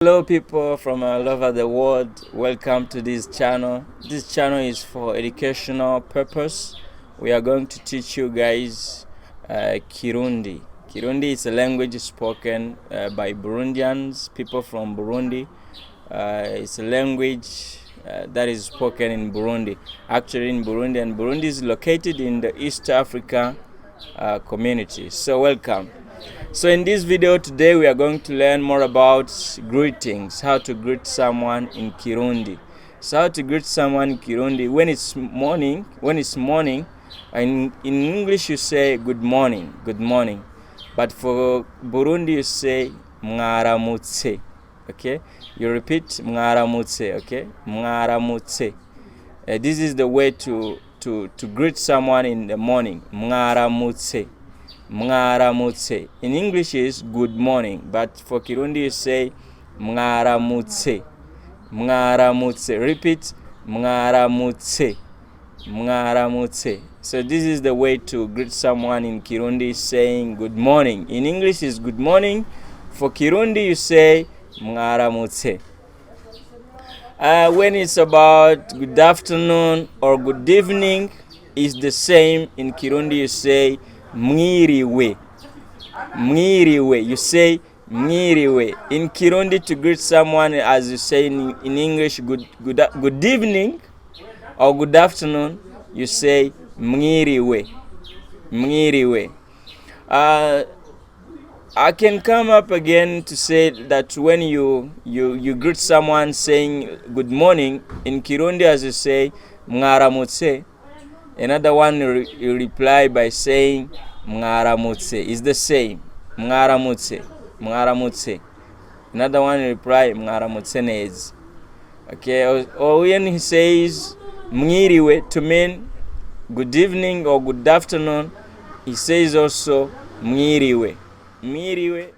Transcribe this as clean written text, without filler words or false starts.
Hello people from all over the world, welcome to this channel. This channel is for educational purpose. We are going to teach you guys Kirundi. Kirundi is a language spoken by Burundians, people from Burundi. It's a language that is spoken in Burundi, actually in Burundi, and Burundi is located in the East Africa community. So welcome. So in this video today we are going to learn more about greetings, how to greet someone in Kirundi. So how to greet someone in Kirundi when it's morning, in English you say good morning, good morning. But for Burundi you say Mwaramutse, okay? You repeat Mwaramutse, okay? Mwaramutse. This is the way to greet someone in the morning, Mwaramutse. Mwaramutse. In English is good morning, but for Kirundi you say Mwaramutse. Mwaramutse. Repeat Mwaramutse. Mwaramutse. So this is the way to greet someone in Kirundi, saying good morning. In English is good morning. For Kirundi you say Mwaramutse. When it's about good afternoon or good evening, is the same. In Kirundi you say Mwiriwe. Mwiriwe. You say Mwiriwe. In Kirundi, to greet someone, as you say in English, good evening or good afternoon, you say Mwiriwe. Mwiriwe. I can come up again to say that when you greet someone saying good morning, in Kirundi, as you say Mwaramutse, another one you reply by saying Mwaramutse. It's the same. Mwaramutse. Mwaramutse. Another one you reply Mwaramutse nez. Okay. Or when he says Mwiriwe to mean good evening or good afternoon, he says also Mwiriwe. Mwiriwe.